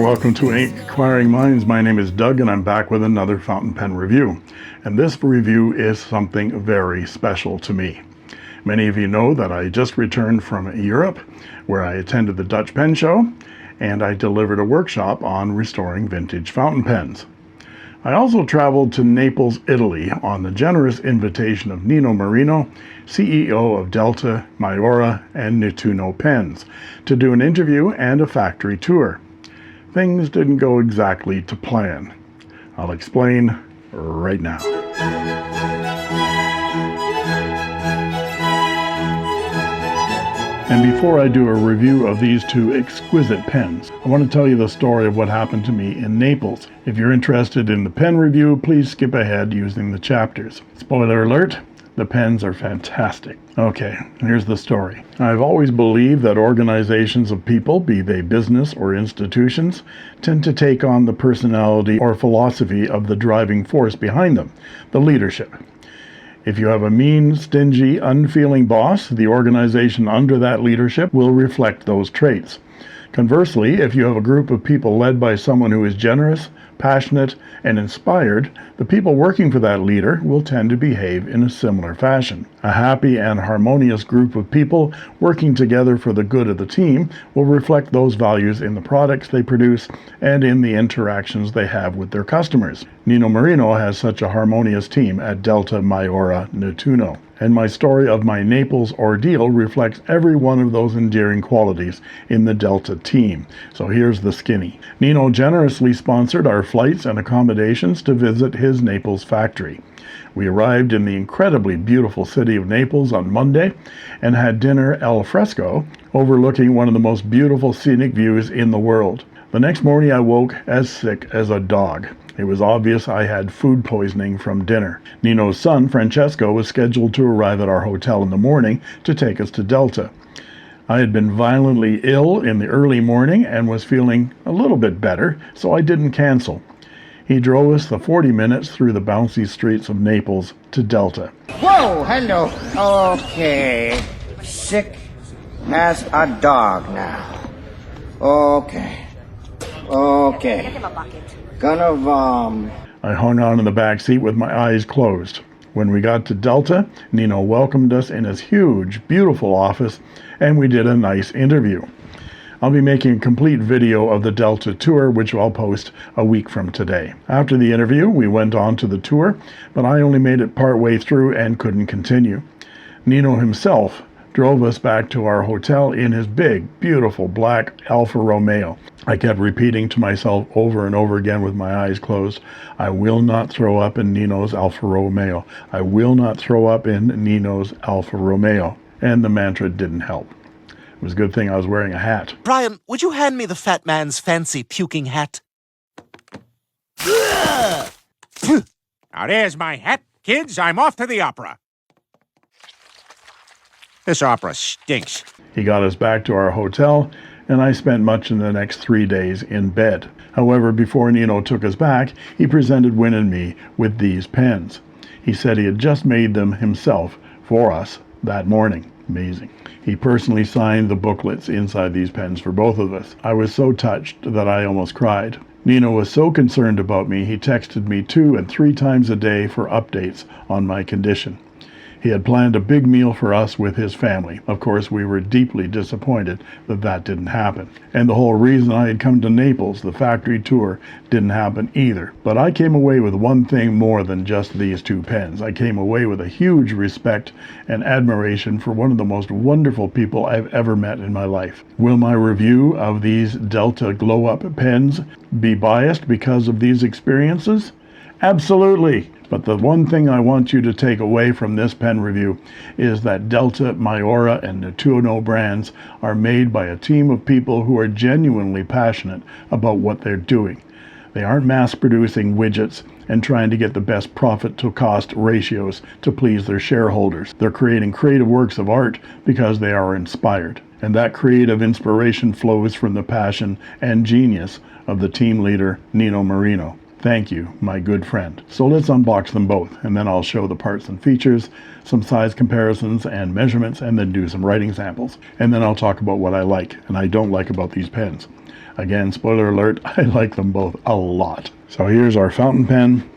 welcome to Inkquiring Minds. My name is Doug and I'm back with another fountain pen review. And this review is something very special to me. Many of you know that I just returned from Europe, where I attended the Dutch Pen Show, and I delivered a workshop on restoring vintage fountain pens. I also traveled to Naples, Italy, on the generous invitation of Nino Marino, CEO of Delta, Maiora, and Nettuno Pens, to do an interview and a factory tour. Things didn't go exactly to plan. I'll explain right now. And before I do a review of these two exquisite pens, I want to tell you the story of what happened to me in Naples. If you're interested in the pen review, please skip ahead using the chapters. Spoiler alert, the pens are fantastic. Okay, here's the story. I've always believed that organizations of people, be they business or institutions, tend to take on the personality or philosophy of the driving force behind them, the leadership. If you have a mean, stingy, unfeeling boss, the organization under that leadership will reflect those traits. Conversely, if you have a group of people led by someone who is generous, passionate, and inspired, the people working for that leader will tend to behave in a similar fashion. A happy and harmonious group of people working together for the good of the team will reflect those values in the products they produce and in the interactions they have with their customers. Nino Marino has such a harmonious team at Delta, Maiora, Nettuno. And my story of my Naples ordeal reflects every one of those endearing qualities in the Delta team. So here's the skinny. Nino generously sponsored our flights and accommodations to visit his Naples factory. We arrived in the incredibly beautiful city of Naples on Monday and had dinner al fresco, overlooking one of the most beautiful scenic views in the world. The next morning I woke as sick as a dog. It was obvious I had food poisoning from dinner. Nino's son, Francesco, was scheduled to arrive at our hotel in the morning to take us to Delta. I had been violently ill in the early morning and was feeling a little bit better, so I didn't cancel. He drove us the 40 minutes through the bouncy streets of Naples to Delta. Whoa, hello. Okay. Sick as a dog now. Okay. Get him a bucket. I hung on in the back seat with my eyes closed. When we got to Delta, Nino welcomed us in his huge, beautiful office, and we did a nice interview. I'll be making a complete video of the Delta tour, which I'll post a week from today. After the interview, we went on to the tour, but I only made it part way through and couldn't continue. Nino himself drove us back to our hotel in his big, beautiful black Alfa Romeo. I kept repeating to myself over and over again with my eyes closed, I will not throw up in Nino's Alfa Romeo. I will not throw up in Nino's Alfa Romeo. And the mantra didn't help. It was a good thing I was wearing a hat. Brian, would you hand me the fat man's fancy puking hat? Now there's my hat. Kids, I'm off to the opera. This opera stinks. He got us back to our hotel, and I spent much of the next 3 days in bed. However, before Nino took us back, he presented Win and me with these pens. He said he had just made them himself for us that morning. Amazing. He personally signed the booklets inside these pens for both of us. I was so touched that I almost cried. Nino was so concerned about me, he texted me 2 and 3 times a day for updates on my condition. He had planned a big meal for us with his family. Of course, we were deeply disappointed that that didn't happen. And the whole reason I had come to Naples, the factory tour, didn't happen either. But I came away with one thing more than just these 2 pens. I came away with a huge respect and admiration for one of the most wonderful people I've ever met in my life. Will my review of these Delta Glow Up pens be biased because of these experiences? Absolutely. But the one thing I want you to take away from this pen review is that Delta, Maiora, and Nettuno brands are made by a team of people who are genuinely passionate about what they're doing. They aren't mass-producing widgets and trying to get the best profit-to-cost ratios to please their shareholders. They're creating creative works of art because they are inspired. And that creative inspiration flows from the passion and genius of the team leader, Nino Marino. Thank you, my good friend. So let's unbox them both, and then I'll show the parts and features, some size comparisons and measurements, and then do some writing samples. And then I'll talk about what I like and I don't like about these pens. Again, spoiler alert, I like them both a lot. So here's our fountain pen.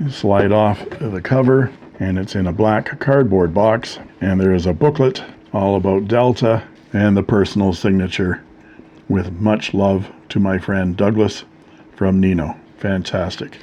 Slide off the cover, and it's in a black cardboard box, and there is a booklet all about Delta and the personal signature with much love to my friend Douglas from Nino. Fantastic.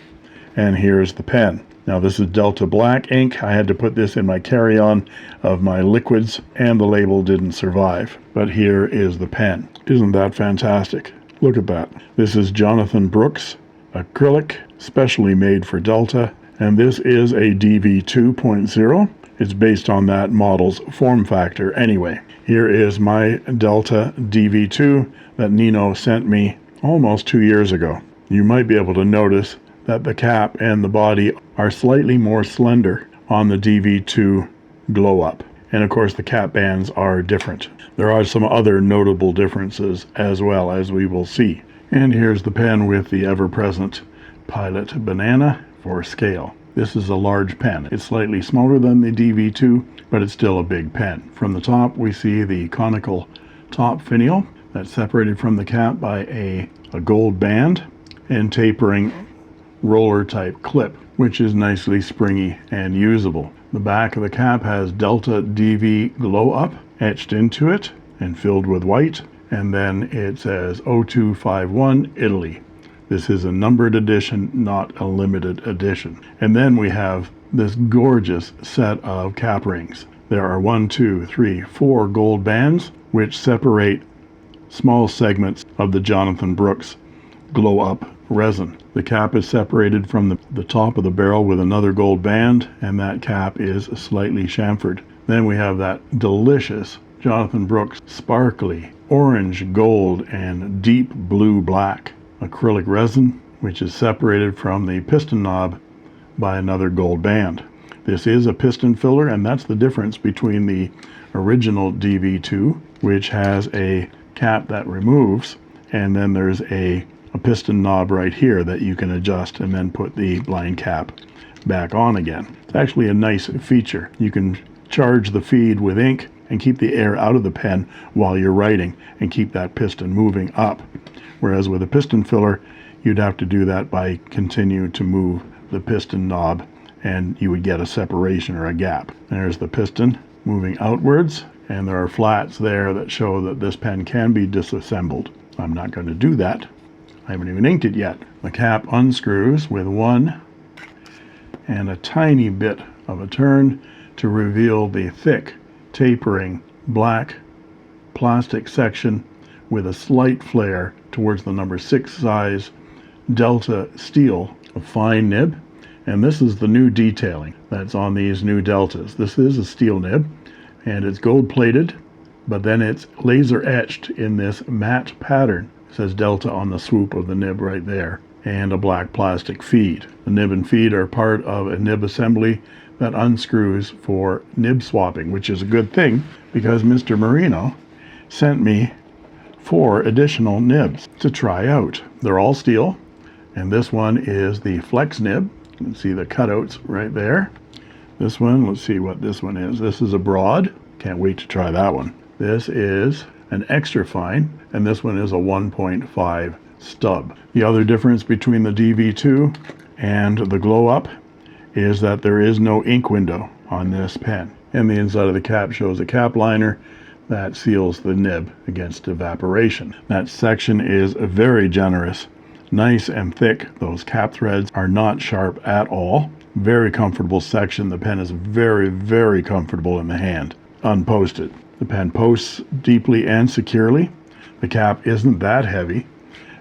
And here's the pen. Now this is Delta black ink. I had to put this in my carry-on of my liquids, and the label didn't survive. But here is the pen. Isn't that fantastic? Look at that. This is Jonathan Brooks acrylic, specially made for Delta, and this is a DV 2.0. It's based on that model's form factor anyway. Here is my Delta DV2 that Nino sent me almost 2 years ago. You might be able to notice that the cap and the body are slightly more slender on the DV2 Glow Up. And of course the cap bands are different. There are some other notable differences as well, as we will see. And here's the pen with the ever-present Pilot Banana for scale. This is a large pen. It's slightly smaller than the DV2, but it's still a big pen. From the top we see the conical top finial that's separated from the cap by a gold band and tapering roller type clip, which is nicely springy and usable. The back of the cap has Delta DV Glow Up etched into it and filled with white, and then it says 0251 Italy. This is a numbered edition, not a limited edition. And then we have this gorgeous set of cap rings. There are 4 gold bands which separate small segments of the Jonathan Brooks Glow Up resin. The cap is separated from the top of the barrel with another gold band, and that cap is slightly chamfered. Then we have that delicious Jonathan Brooks sparkly orange, gold, and deep blue black acrylic resin, which is separated from the piston knob by another gold band. This is a piston filler, and that's the difference between the original DV2, which has a cap that removes, and then there's a piston knob right here that you can adjust and then put the blind cap back on again. It's actually a nice feature. You can charge the feed with ink and keep the air out of the pen while you're writing and keep that piston moving up. Whereas with a piston filler, you'd have to do that by continuing to move the piston knob, and you would get a separation or a gap. There's the piston moving outwards, and there are flats there that show that this pen can be disassembled. I'm not going to do that. I haven't even inked it yet. The cap unscrews with one and a tiny bit of a turn to reveal the thick, tapering black plastic section with a slight flare towards the number 6 size Delta steel, a fine nib. And this is the new detailing that's on these new Deltas. This is a steel nib, and it's gold plated, but then it's laser etched in this matte pattern. It says Delta on the swoop of the nib right there, and a black plastic feed. The nib and feed are part of a nib assembly that unscrews for nib swapping, which is a good thing because Mr. Marino sent me 4 additional nibs to try out. They're all steel, and this one is the flex nib. You can see the cutouts right there. This one, let's see what this one is. This is a broad. Can't wait to try that one. This is an extra fine, and this one is a 1.5 stub. The other difference between the DV2 and the Glow Up is that there is no ink window on this pen. And the inside of the cap shows a cap liner that seals the nib against evaporation. That section is very generous, nice and thick. Those cap threads are not sharp at all. Very comfortable section. The pen is very, very comfortable in the hand, unposted. The pen posts deeply and securely. The cap isn't that heavy,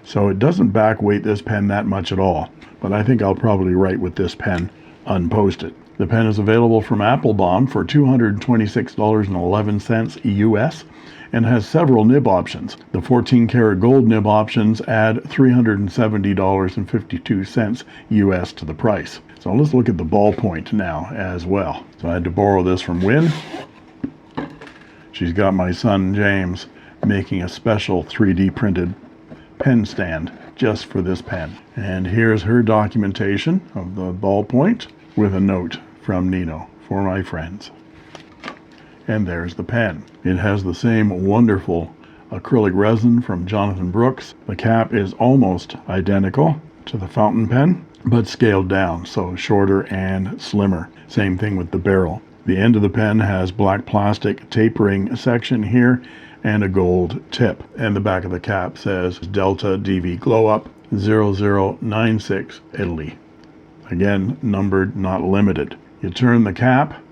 so it doesn't back weight this pen that much at all, but I think I'll probably write with this pen unposted. The pen is available from Applebaum for $226.11 US and has several nib options. The 14 karat gold nib options add $370.52 US to the price. So let's look at the Ballpoint now as well. So I had to borrow this from Wynn. She's got my son James making a special 3D printed pen stand just for this pen. And here's her documentation of the Ballpoint with a note from Nino for my friends. And there's the pen. It has the same wonderful acrylic resin from Jonathan Brooks. The cap is almost identical to the fountain pen, but scaled down, so shorter and slimmer. Same thing with the barrel. The end of the pen has black plastic tapering section here and a gold tip. And the back of the cap says Delta DV Glow Up 0096 Italy. Again, numbered, not limited. You turn the cap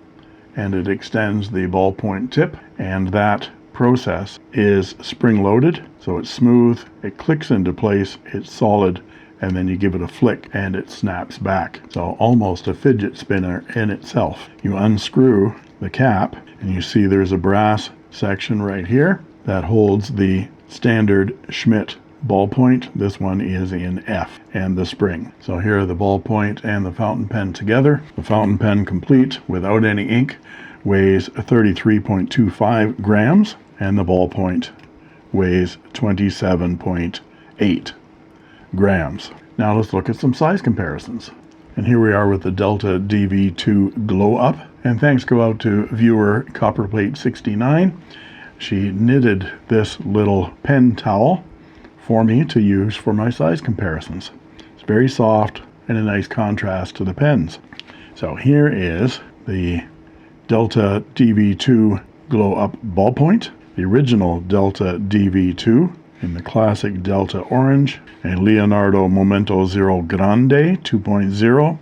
and it extends the ballpoint tip, and that process is spring-loaded, so it's smooth, it clicks into place, it's solid, and then you give it a flick and it snaps back. So almost a fidget spinner in itself. You unscrew the cap and you see there's a brass section right here that holds the standard Schmidt ballpoint. This one is in F, and the spring. So here are the ballpoint and the fountain pen together. The fountain pen complete without any ink weighs 33.25 grams, and the ballpoint weighs 27.8 grams. Now let's look at some size comparisons. And here we are with the Delta DV2 Glow Up. And thanks go out to viewer Copperplate69. She knitted this little pen towel for me to use for my size comparisons. It's very soft and a nice contrast to the pens. So here is the Delta DV2 Glow Up ballpoint, the original Delta DV2 in the classic Delta Orange, a Leonardo Momento Zero Grande 2.0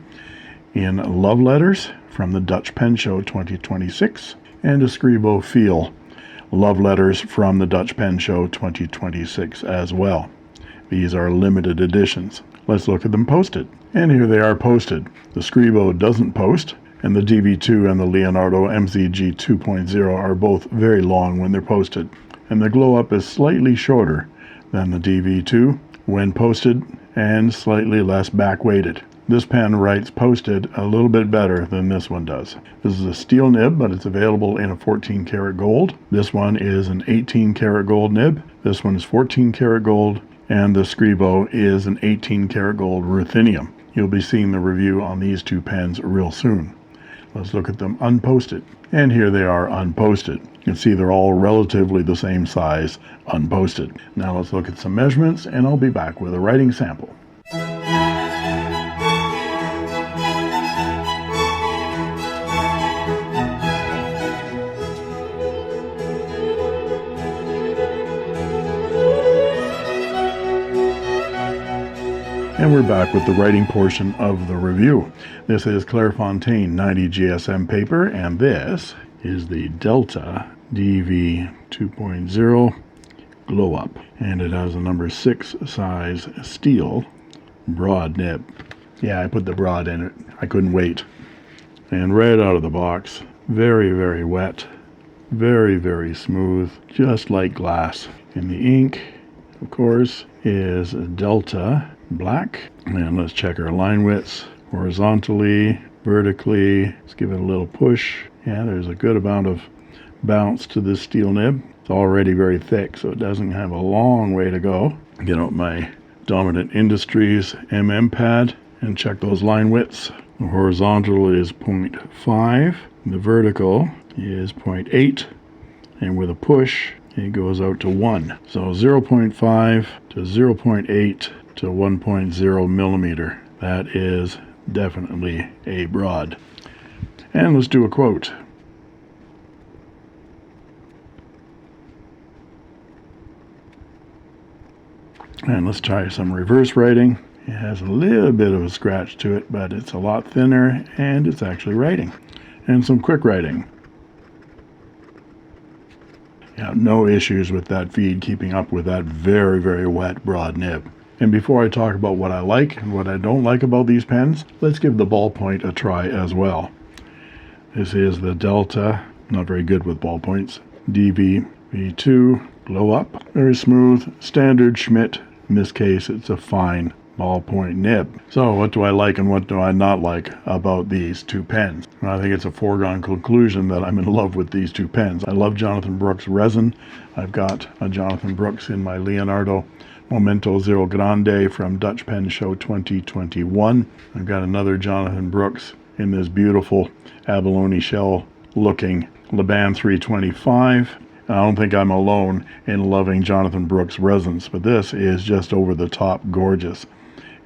in Love Letters from the Dutch Pen Show 2026, and a Scribo Feel Love Letters from the Dutch Pen Show 2026 as well. These are limited editions. Let's look at them posted. And here they are posted. The Scribo doesn't post, and the DV2 and the Leonardo MZG 2.0 are both very long when they're posted. And the Glow Up is slightly shorter than the DV2 when posted and slightly less back-weighted. This pen writes posted a little bit better than this one does. This is a steel nib, but it's available in a 14 karat gold. This one is an 18 karat gold nib. This one is 14 karat gold, and the Scribo is an 18 karat gold ruthenium. You'll be seeing the review on these two pens real soon. Let's look at them unposted. And here they are unposted. You can see they're all relatively the same size unposted. Now let's look at some measurements, and I'll be back with a writing sample. And we're back with the writing portion of the review. This is Clairefontaine 90 GSM paper, and this is the Delta DV 2.0 Glow Up. And it has a number 6 size steel broad nib. Yeah, I put the broad in it. I couldn't wait. And right out of the box, very, very wet, very, very smooth, just like glass. And the ink, of course, is Delta black. And let's check our line widths horizontally, vertically. Let's give it a little push. Yeah, there's a good amount of bounce to this steel nib. It's already very thick, so it doesn't have a long way to go. Get out my Dominant Industries pad and check those line widths. The horizontal is 0.5, the vertical is 0.8, and with a push it goes out to 1. So 0.5 to 0.8 to 1.0 millimeter. That is definitely a broad. And let's do a quote. And let's try some reverse writing. It has a little bit of a scratch to it, but it's a lot thinner and it's actually writing. And some quick writing. Yeah, no issues with that feed keeping up with that very, very wet broad nib. And before I talk about what I like and what I don't like about these pens, let's give the ballpoint a try as well. This is the Delta, not very good with ballpoints, DV V2 Glow Up. Very smooth, standard Schmidt. In this case, it's a fine ballpoint nib. So what do I like and what do I not like about these two pens? Well, I think it's a foregone conclusion that I'm in love with these two pens. I love Jonathan Brooks resin. I've got a Jonathan Brooks in my Leonardo Momento Zero Grande from Dutch Pen Show 2021. I've got another Jonathan Brooks in this beautiful abalone shell looking Laban 325. I don't think I'm alone in loving Jonathan Brooks resins, but this is just over the top gorgeous.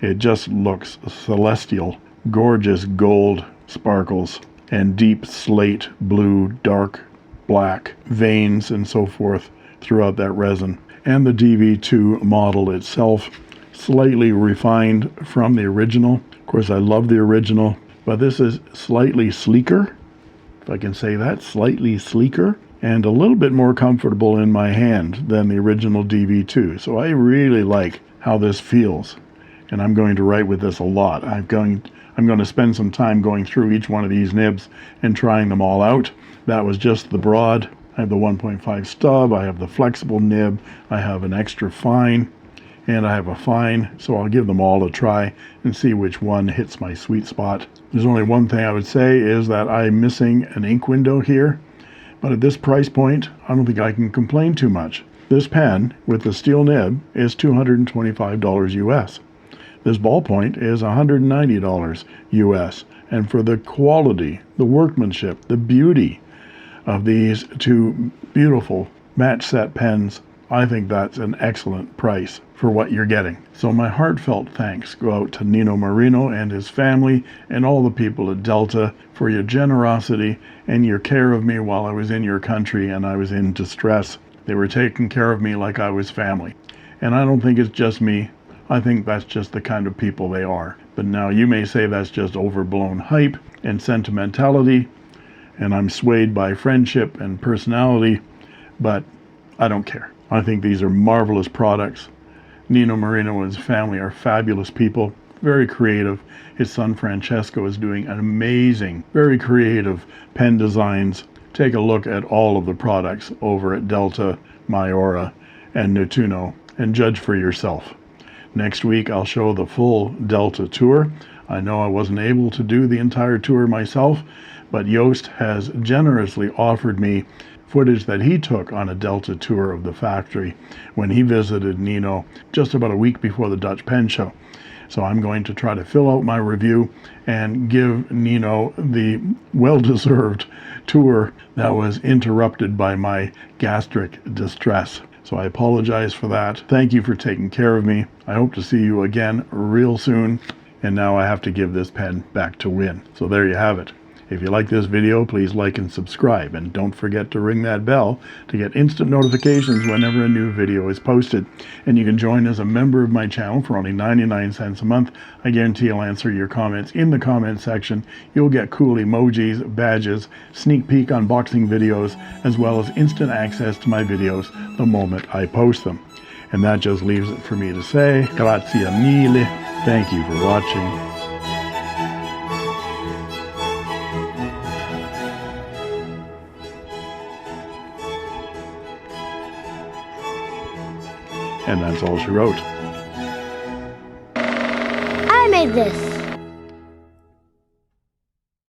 It just looks celestial. Gorgeous gold sparkles and deep slate blue, dark black veins and so forth throughout that resin. And the DV2 model itself, slightly refined from the original. Of course, I love the original, but this is slightly sleeker, if I can say that, slightly sleeker, and a little bit more comfortable in my hand than the original DV2. So I really like how this feels, and I'm going to write with this a lot. I'm going to spend some time going through each one of these nibs and trying them all out. That was just the broad. I have the 1.5 stub, I have the flexible nib, I have an extra fine, and I have a fine, so I'll give them all a try and see which one hits my sweet spot. There's only one thing I would say is that I'm missing an ink window here. But at this price point, I don't think I can complain too much. This pen with the steel nib is $225 US. This ballpoint is $190 US. And for the quality, the workmanship, the beauty of these two beautiful match set pens, I think that's an excellent price for what you're getting. So my heartfelt thanks go out to Nino Marino and his family and all the people at Delta for your generosity and your care of me while I was in your country and I was in distress. They were taking care of me like I was family. And I don't think it's just me. I think that's just the kind of people they are. But now you may say that's just overblown hype and sentimentality, and I'm swayed by friendship and personality, but I don't care. I think these are marvelous products. Nino Marino and his family are fabulous people, very creative. His son Francesco is doing an amazing, very creative pen designs. Take a look at all of the products over at Delta, Mayora, and Nettuno and judge for yourself. Next week I'll show the full Delta tour. I know I wasn't able to do the entire tour myself, but Yost has generously offered me footage that he took on a Delta tour of the factory when he visited Nino just about a week before the Dutch Pen Show. So I'm going to try to fill out my review and give Nino the well-deserved tour that was interrupted by my gastric distress. So I apologize for that. Thank you for taking care of me. I hope to see you again real soon. And now I have to give this pen back to Win. So there you have it. If you like this video, please like and subscribe, and don't forget to ring that bell to get instant notifications whenever a new video is posted. And you can join as a member of my channel for only 99 cents a month. I guarantee I'll answer your comments in the comment section. You'll get cool emojis, badges, sneak peek unboxing videos, as well as instant access to my videos the moment I post them. And that just leaves it for me to say, grazie mille, thank you for watching. And that's all she wrote. I made this.